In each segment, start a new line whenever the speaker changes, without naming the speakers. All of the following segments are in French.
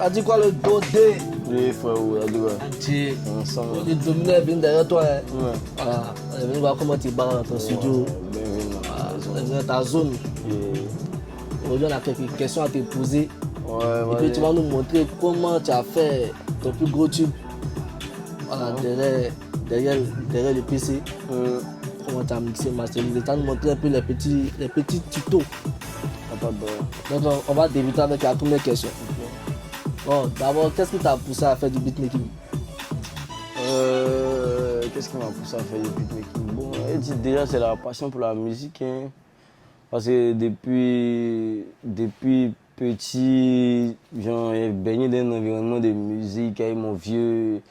T'as dit quoi le Dodé?
Oui, frère, t'as dit quoi?
Tu
Ensemble.
es dominé bien derrière toi. Hein.
Ouais.
Voilà. On est venu voir comment tu barres dans ton studio.
Bienvenue
On est venu dans ta zone. Aujourd'hui, on a quelques questions à te poser. Et puis tu vas nous montrer comment tu as fait ton plus gros tube. Voilà, derrière le PC. Comment tu as mixé, masterisé. Tu vas nous montrer un peu les petits tutos. Donc on va débuter avec la première question. Bon, d'abord, qu'est-ce qui t'a poussé à faire du beatmaking?
Qu'est-ce qui m'a poussé à faire du beatmaking? Bon, déjà c'est la passion pour la musique. Hein. Parce que depuis petit, j'ai baigné dans un environnement de musique. Avec mon vieux,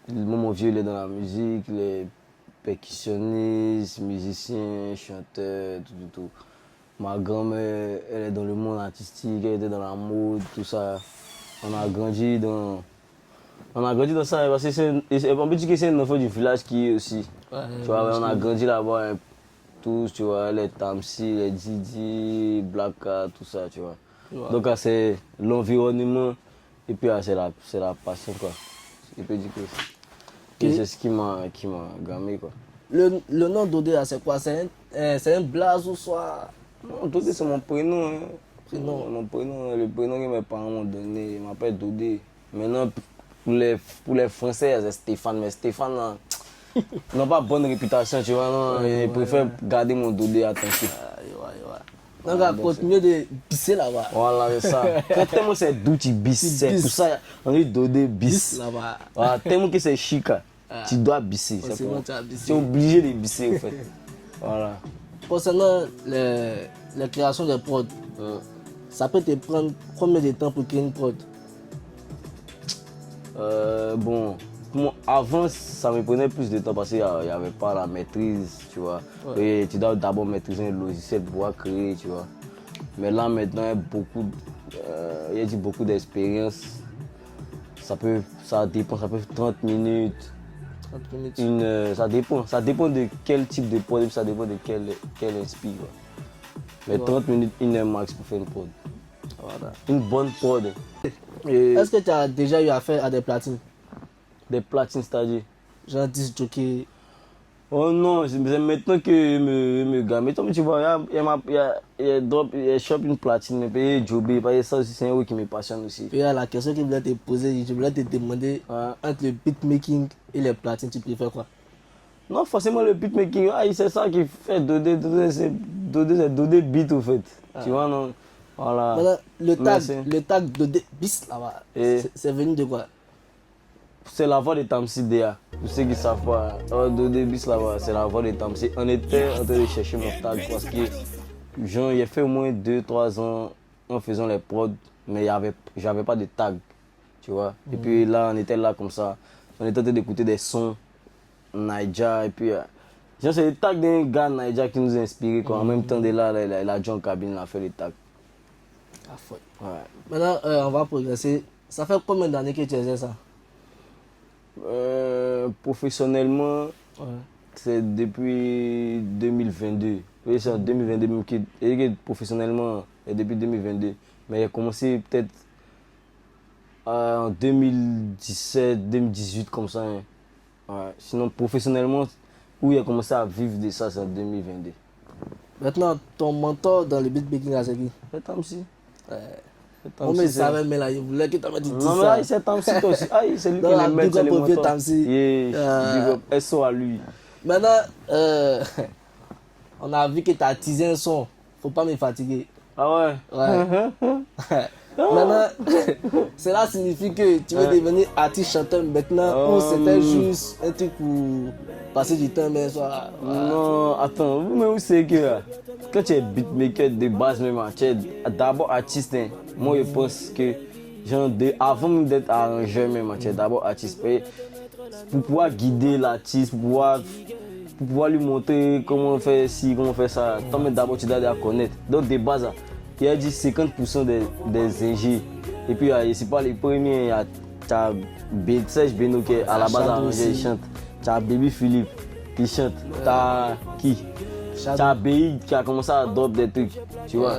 il est dans la musique, les percussionnistes, musiciens, chanteurs, tout. Ma grand-mère, elle est dans le monde artistique, elle était dans la mode, tout ça. On a grandi dans ça, parce que on peut dire que c'est un enfant du village qui est aussi.
Ouais,
tu vois, on a grandi là-bas, hein, tous, tu vois, les Tamsi, les Didi, Blacka, tout ça, tu vois. Ouais. Donc c'est l'environnement et puis c'est la passion, quoi. Je peux dire que c'est ce qui m'a gamé, quoi.
Le nom Dodé, c'est quoi? C'est un blaze ou soit?
Non, Dodé, c'est mon prénom. Hein. Mon prénom, le prénom que mes parents m'ont donné, ils m'appellent Dodé. Maintenant, pour les Français, c'est Stéphane, mais Stéphane n'a pas bonne réputation, tu vois. Non, ils préfèrent garder mon Dodé attentif.
Donc, à continuer de bisser là-bas.
Voilà, c'est ça. Quand tellement c'est doux, tu bisses. C'est pour ça on dit Dodé bis.
Là-bas.
Voilà, tellement que c'est chic, tu dois bisser. Tu es obligé de bisser, en fait. Voilà.
Concernant les créations de prod, ça peut te prendre combien de temps pour créer une prod?
Bon, avant ça me prenait plus de temps parce qu'il n'y avait pas la maîtrise, tu vois. Ouais. Et tu dois d'abord maîtriser un logiciel pour pouvoir créer, tu vois. Mais là maintenant, il y a beaucoup d'expérience. Ça dépend, ça peut faire 30 minutes.
30 minutes.
Ça dépend de quel type de prod, ça dépend de quel inspire. Mais 30 minutes, 1 heure max pour faire une prod. Voilà. Une bonne prod.
Est-ce que tu as déjà eu affaire à des platines?
Des platines, c'est-à-dire?
Genre 10 jockeys.
Oh non, c'est maintenant que je me gamme. Tu vois, il shop une platine, mais payer jobber, parce que ça aussi c'est un truc qui me passionne aussi.
Et la question que je voulais te poser, je voulais te demander entre le beatmaking et les platines, tu préfères quoi?
Non, forcément le beatmaking, c'est ça qui fait Dodé beat au fait. Tu vois, non? Voilà.
Maintenant, le tag Dodé bis là-bas, c'est venu de quoi?
C'est la voix de Tamsi Dea. Pour ceux qui ne savent pas, Dodé bis là-bas, c'est la voix de Tamsi. On était en train de chercher mon tag parce que j'ai fait au moins 2-3 ans en faisant les prods, mais j'avais pas de tag. Tu vois? Et puis là, on était là comme ça. On était en train d'écouter des sons Naija et puis c'est le tag d'un gars Naija qui nous a inspiré quoi. En même temps de là, il a John Cabine, il a fait le tag.
Ouais. Maintenant on va progresser. Ça fait combien d'années que tu faisais ça?
Professionnellement, c'est depuis 2022. Oui, c'est en 2022 même que professionnellement depuis 2022. Mais j'ai commencé peut-être en 2017, 2018 comme ça. Hein. Ouais. Sinon, professionnellement, où il a commencé à vivre de ça, c'est en 2022.
Maintenant, ton mentor dans le beatmaking, c'est qui?
C'est Tamsi.
On me savait, mais là, il voulait que tu m'aies dit ça.
Non, mais c'est Tamsi aussi. C'est lui qui le met, c'est le mentor.
Tamsi.
SO à lui.
Maintenant, on a vu que tu as teasé un son. Faut pas me fatiguer.
Ah ouais?
Ouais. Maintenant, cela signifie que tu veux devenir artiste chanteur maintenant ou c'était juste un truc pour passer du temps, mais soit.
Non, attends, mais vous savez que quand tu es beatmaker de base, même, tu es d'abord artiste. Hein. Moi, je pense que avant même d'être arrangeur, même, tu es d'abord artiste. Pour pouvoir guider l'artiste, pour pouvoir lui montrer comment on fait ci, comment on fait ça, d'abord tu dois la connaître. Donc, de base, il y a dit 50% des ingés. Et puis, c'est pas les premiers. Tu as Serge Beno qui à la base arrangé, il chante. Tu as Baby Philippe qui chante. Tu as qui? Chabéi qui a commencé à drop des trucs, tu vois.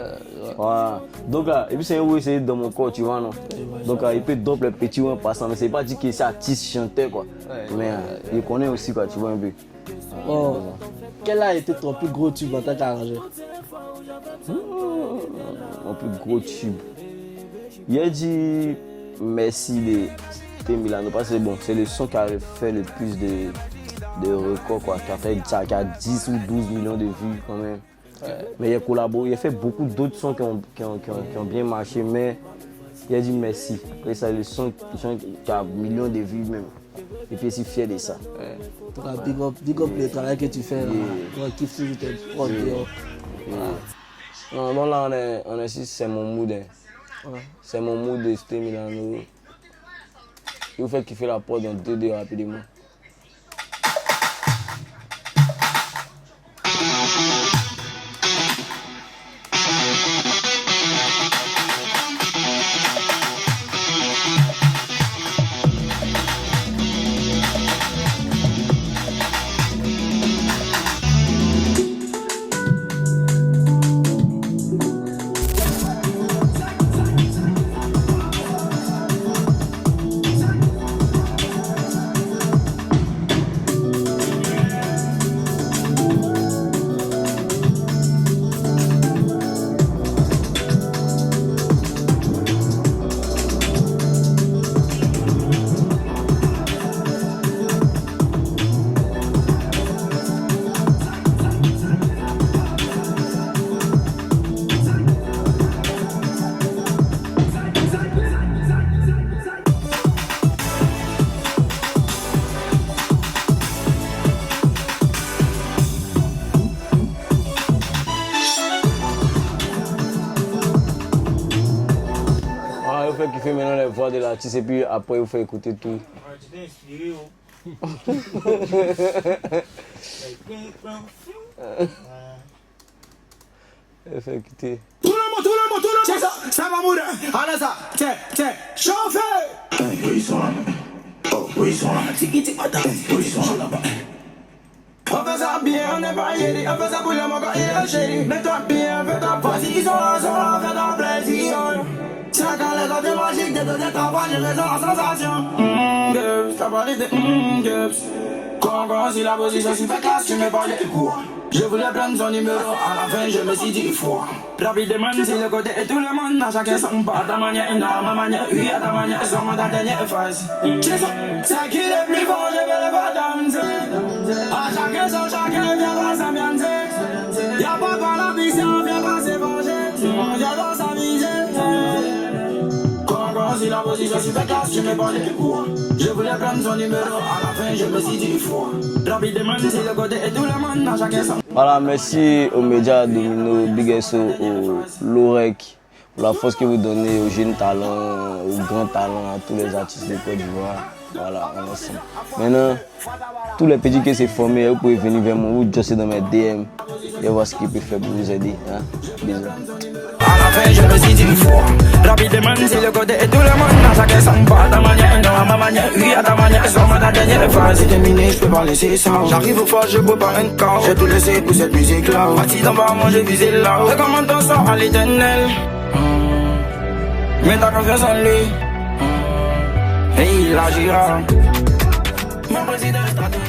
Voilà. Donc là, et puis c'est un oui, c'est dans mon corps, tu vois, non. Donc il peut drop les petits ou en passant, mais c'est pas dit que c'est artiste chanteur, quoi. Mais il connaît aussi, quoi, tu vois un peu.
Oh. Quel a été ton plus gros tube en tant qu'arrangeur?
Mon plus gros tube. Il a dit merci de Milano parce que bon, c'est le son qui a fait le plus de records, quoi, qui a 10 ou 12 millions de vues quand même. Mais il a collaboré, il a fait beaucoup d'autres sons qui ont bien marché, mais il a dit merci. Après ça, le son qui a millions de vues même. Et puis je suis fier de ça.
Big up le travail que tu fais. On kiffe toujours tes prods.
Non, là on est ici, c'est mon mood. C'est mon mood de Stay Milano. Il vous fait kiffer la prod en 2D rapidement. Vous faites kiffer maintenant les voix de l'artiste et puis après vous faites écouter tout.
Tu t'es inspiré,
Elle fait écouter.
Tout le monde, check ça va mourir. Allez ça, tiens, chauffez. Oui, ils sont là. Oh, oui, ils sont là. Tiki, madame. Oui, ils sont là-bas. On fait ça bien, on n'est pas yéri. On fait ça pour le monde, il est chéri. Mets-toi bien, fais-toi pas. Si ils sont là, fais-toi plaisir. Chacun les côtés magiques de donner travail, j'ai raison en sensation. Gups, t'as parlé de Gups. Quand si la position si fait classe, tu me parles de quoi? Je voulais prendre son numéro, à la fin je me suis dit foi. Rapidement, c'est le côté et tout le monde, à chacun son pas. Ta manière, à ma manière, oui, à ta manière, sur ma dernière phase. C'est qui le plus fort, je vais le voir danser. À chacun son, chacun viendra s'ambiancer. Y'a pas par la mission, viens pas se venger. Je dois s'amuser. Si la position si fait classe, tu me parles de quoi? Je voulais prendre son numéro, à la fin je me suis dit foi. Rapidement, c'est le côté et tout le monde, à chacun son.
Voilà, merci aux médias Domino, Big SO, au Lorec, pour la force que vous donnez aux jeunes talents, aux grands talents, à tous les artistes de Côte d'Ivoire. Voilà, on est ensemble. Maintenant, tous les petits qui s'est formés, vous pouvez venir vers moi, vous just dans mes DM et voir ce qu'ils peuvent faire pour vous aider. Hein? Bisous.
À la fin, je me suis dit une fois. Rapidement, c'est le côté et tout le monde, à chacun son pas. Ta manière, non, à ma manière, oui, à ta manière, sur ma dernière phase. C'est terminé, je peux pas laisser ça. J'arrive au fort, je bois pas un corps. J'ai tout laissé pour cette musique-là. Parti d'en bas, moi j'ai visé là. Recommande ton sort à l'éternel. Mets ta confiance en lui. Et il agira. Mon président est stratégique.